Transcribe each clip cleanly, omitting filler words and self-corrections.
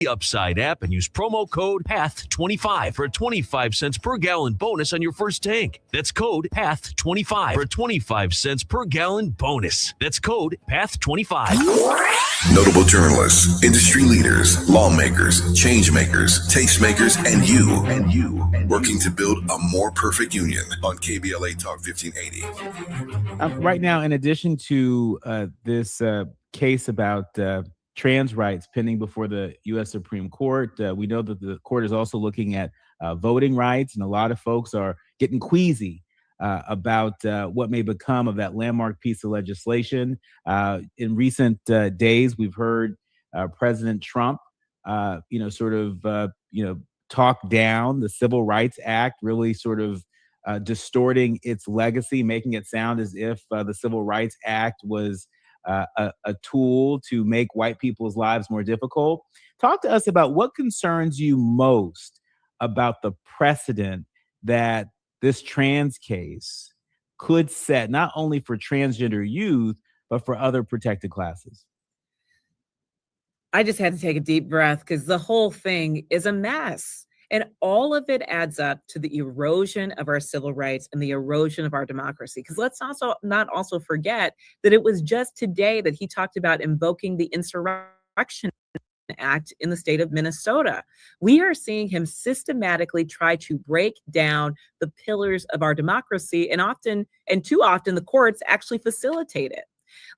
Upside app and use promo code PATH25 for a 25 cents per gallon bonus on your first tank. That's code PATH25 for 25 cents per gallon bonus. That's code PATH25. Notable journalists, industry leaders, lawmakers, change makers, tastemakers, and you working to build a more perfect union on KBLA Talk 1580. Right now, in addition to this case about trans rights pending before the U.S. Supreme Court, we know that the court is also looking at voting rights, and a lot of folks are getting queasy about what may become of that landmark piece of legislation. In recent days, we've heard President Trump, talk down the Civil Rights Act, really sort of distorting its legacy, making it sound as if the Civil Rights Act was a tool to make white people's lives more difficult. Talk to us about what concerns you most about the precedent that this trans case could set, not only for transgender youth, but for other protected classes. I just had to take a deep breath because the whole thing is a mess. And all of it adds up to the erosion of our civil rights and the erosion of our democracy. Because let's not also forget that it was just today that he talked about invoking the Insurrection Act in the state of Minnesota. We are seeing him systematically try to break down the pillars of our democracy, and too often the courts actually facilitate it.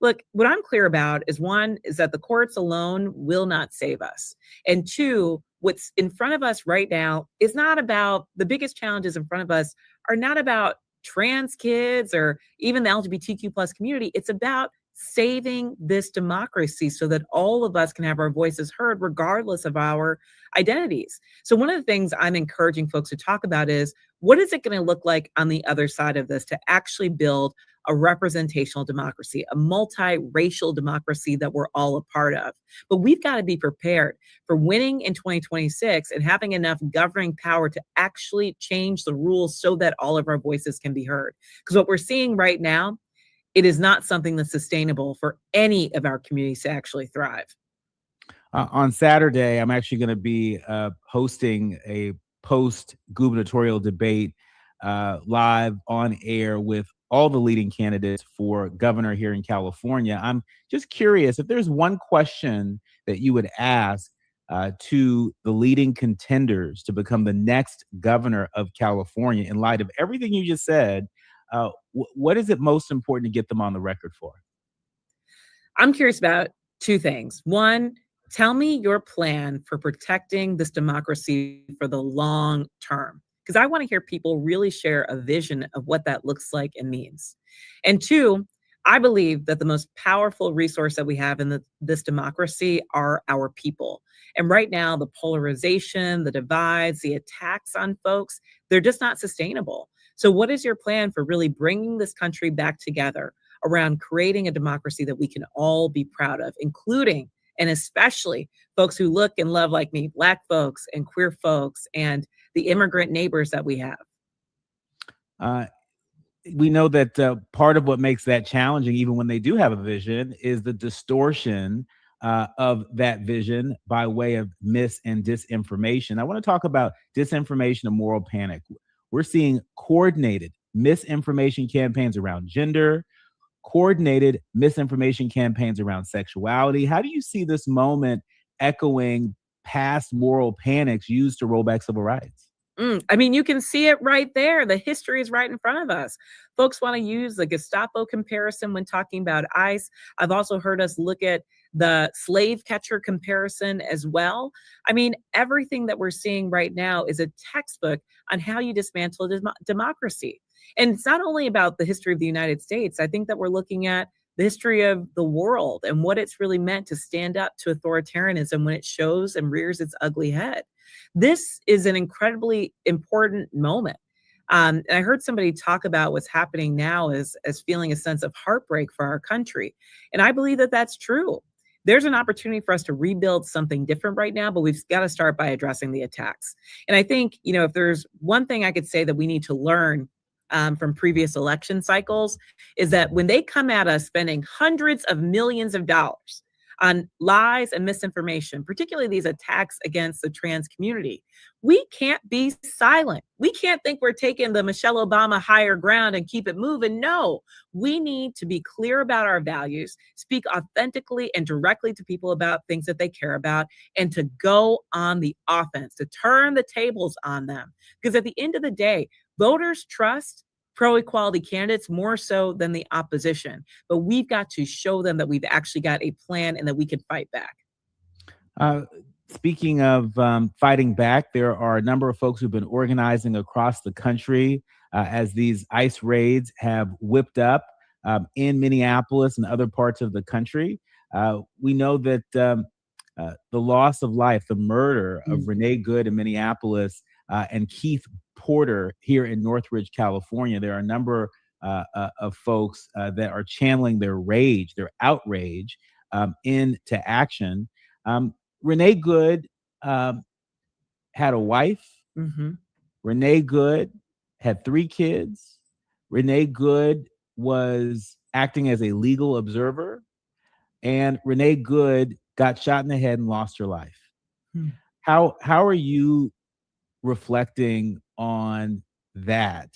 Look, what I'm clear about is, one, is that the courts alone will not save us. And two, what's in front of us right now is not about, the biggest challenges in front of us are not about trans kids or even the LGBTQ plus community. It's about saving this democracy so that all of us can have our voices heard regardless of our identities. So one of the things I'm encouraging folks to talk about is, what is it going to look like on the other side of this to actually build a representational democracy, a multiracial democracy that we're all a part of? But we've got to be prepared for winning in 2026 and having enough governing power to actually change the rules so that all of our voices can be heard. Because what we're seeing right now, it is not something that's sustainable for any of our communities to actually thrive. On Saturday, I'm actually going to be hosting a post-gubernatorial debate live on air with all the leading candidates for governor here in California. I'm just curious if there's one question that you would ask to the leading contenders to become the next governor of California in light of everything you just said. What is it most important to get them on the record for? I'm curious about two things. One, tell me your plan for protecting this democracy for the long term, because I want to hear people really share a vision of what that looks like and means. And two, I believe that the most powerful resource that we have in this democracy are our people. And right now, the polarization, the divides, the attacks on folks, they're just not sustainable. So what is your plan for really bringing this country back together around creating a democracy that we can all be proud of, including and especially folks who look and love like me, Black folks and queer folks and the immigrant neighbors that we have? We know that part of what makes that challenging, even when they do have a vision, is the distortion of that vision by way of mis and disinformation. I want to talk about disinformation and moral panic. We're seeing coordinated misinformation campaigns around gender, coordinated misinformation campaigns around sexuality. How do you see this moment echoing past moral panics used to roll back civil rights? I mean, you can see it right there. The history is right in front of us. Folks want to use the Gestapo comparison when talking about ICE. I've also heard us look at the slave catcher comparison as well. I mean, everything that we're seeing right now is a textbook on how you dismantle democracy. And it's not only about the history of the United States. I think that we're looking at the history of the world and what it's really meant to stand up to authoritarianism when it shows and rears its ugly head. This is an incredibly important moment. And I heard somebody talk about what's happening now as feeling a sense of heartbreak for our country. And I believe that that's true. There's an opportunity for us to rebuild something different right now, but we've got to start by addressing the attacks. And I think, if there's one thing I could say that we need to learn from previous election cycles, is that when they come at us spending hundreds of millions of dollars on lies and misinformation, particularly these attacks against the trans community. We can't be silent. We can't think we're taking the Michelle Obama higher ground and keep it moving. No, we need to be clear about our values, speak authentically and directly to people about things that they care about, and to go on the offense, to turn the tables on them. Because at the end of the day, voters trust pro-equality candidates more so than the opposition. But we've got to show them that we've actually got a plan and that we can fight back. Speaking of fighting back, there are a number of folks who've been organizing across the country as these ICE raids have whipped up in Minneapolis and other parts of the country. We know that the loss of life, the murder of Renee Good in Minneapolis and Keith Porter here in Northridge, California, there are a number of folks that are channeling their rage, their outrage into action. Renee Good had a wife. Renee Good had 3 kids. Renee Good was acting as a legal observer. And Renee Good got shot in the head and lost her life. How are you reflecting on that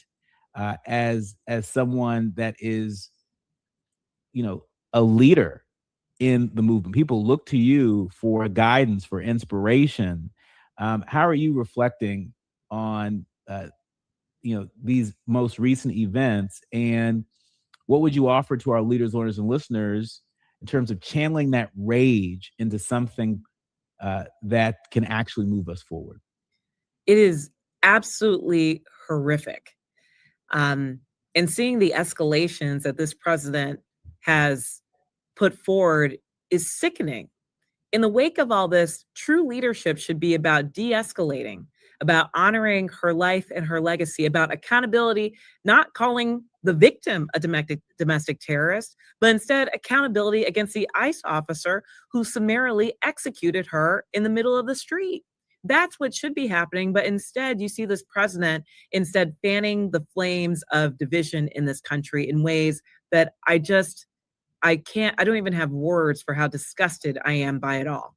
as someone that is, a leader in the movement? People look to you for guidance, for inspiration. How are you reflecting on these most recent events, and what would you offer to our leaders, learners, and listeners in terms of channeling that rage into something that can actually move us forward? It is absolutely horrific. And seeing the escalations that this president has put forward is sickening. In the wake of all this, true leadership should be about de-escalating, about honoring her life and her legacy, about accountability, not calling the victim a domestic terrorist, but instead accountability against the ICE officer who summarily executed her in the middle of the street. That's what should be happening. But instead, you see this president instead fanning the flames of division in this country in ways that I don't even have words for how disgusted I am by it all.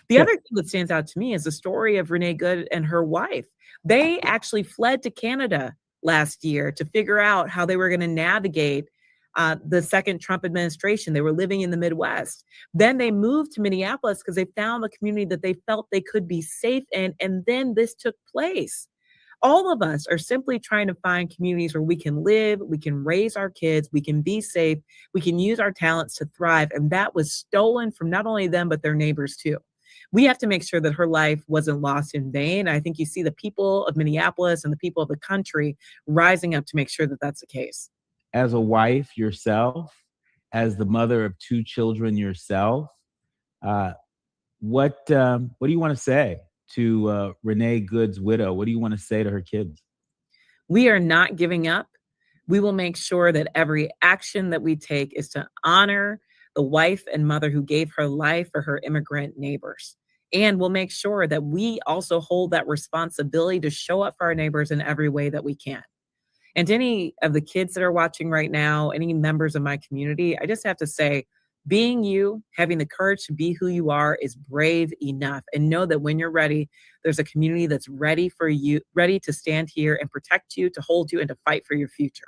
The other thing that stands out to me is the story of Renee Good and her wife. They actually fled to Canada last year to figure out how they were going to navigate the second Trump administration. They were living in the Midwest. Then they moved to Minneapolis because they found a community that they felt they could be safe in. And then this took place. All of us are simply trying to find communities where we can live, we can raise our kids, we can be safe, we can use our talents to thrive. And that was stolen from not only them, but their neighbors too. We have to make sure that her life wasn't lost in vain. I think you see the people of Minneapolis and the people of the country rising up to make sure that that's the case. As a wife yourself, as the mother of 2 children yourself, what do you want to say to Renee Good's widow? What do you want to say to her kids? We are not giving up. We will make sure that every action that we take is to honor the wife and mother who gave her life for her immigrant neighbors. And we'll make sure that we also hold that responsibility to show up for our neighbors in every way that we can. And to any of the kids that are watching right now, any members of my community, I just have to say, being you, having the courage to be who you are is brave enough. And know that when you're ready, there's a community that's ready for you, ready to stand here and protect you, to hold you, and to fight for your future.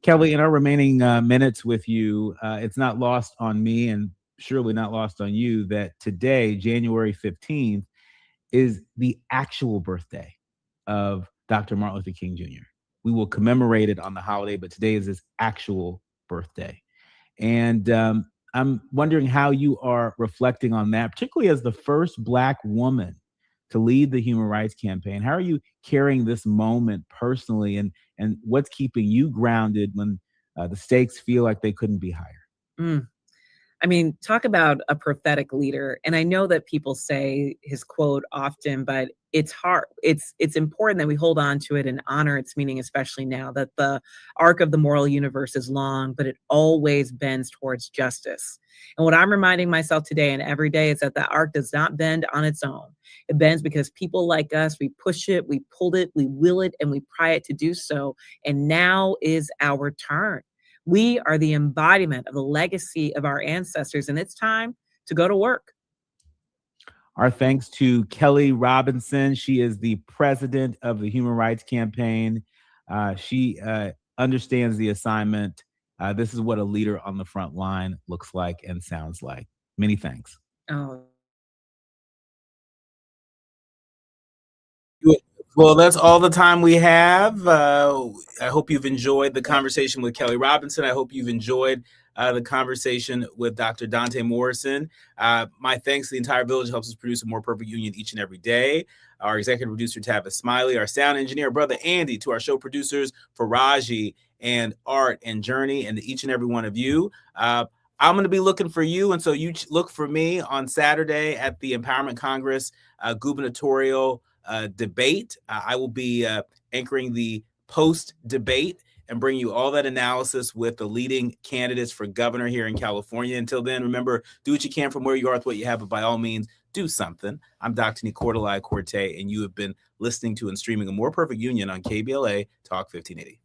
Kelley, in our remaining minutes with you, it's not lost on me, and surely not lost on you, that today, January 15th, is the actual birthday of Dr. Martin Luther King Jr. We will commemorate it on the holiday, but today is his actual birthday. And I'm wondering how you are reflecting on that, particularly as the first Black woman to lead the Human Rights Campaign. How are you carrying this moment personally, and what's keeping you grounded when the stakes feel like they couldn't be higher? I mean, talk about a prophetic leader. And I know that people say his quote often, but it's hard. It's important that we hold on to it and honor its meaning, especially now that the arc of the moral universe is long, but it always bends towards justice. And what I'm reminding myself today and every day is that the arc does not bend on its own. It bends because people like us, we push it, we pulled it, we will it, and we pry it to do so. And now is our turn. We are the embodiment of the legacy of our ancestors, and it's time to go to work. Our thanks to Kelley Robinson. She is the president of the Human Rights Campaign. She understands the assignment. This is what a leader on the front line looks like and sounds like. Many thanks. Oh, well, that's all the time we have. I hope you've enjoyed the conversation with Kelley Robinson. I hope you've enjoyed the conversation with Dr. Dante Morrison. My thanks to the entire village helps us produce a more perfect union each and every day. Our executive producer, Tavis Smiley, our sound engineer, brother Andy, to our show producers, Faraji and Art and Journey, and to each and every one of you. I'm going to be looking for you, and so you look for me on Saturday at the Empowerment Congress gubernatorial debate. I will be anchoring the post-debate and bring you all that analysis with the leading candidates for governor here in California. Until then, remember, do what you can from where you are with what you have, but by all means, do something. I'm Dr. Nii-Quartelai, and you have been listening to and streaming A More Perfect Union on KBLA Talk 1580.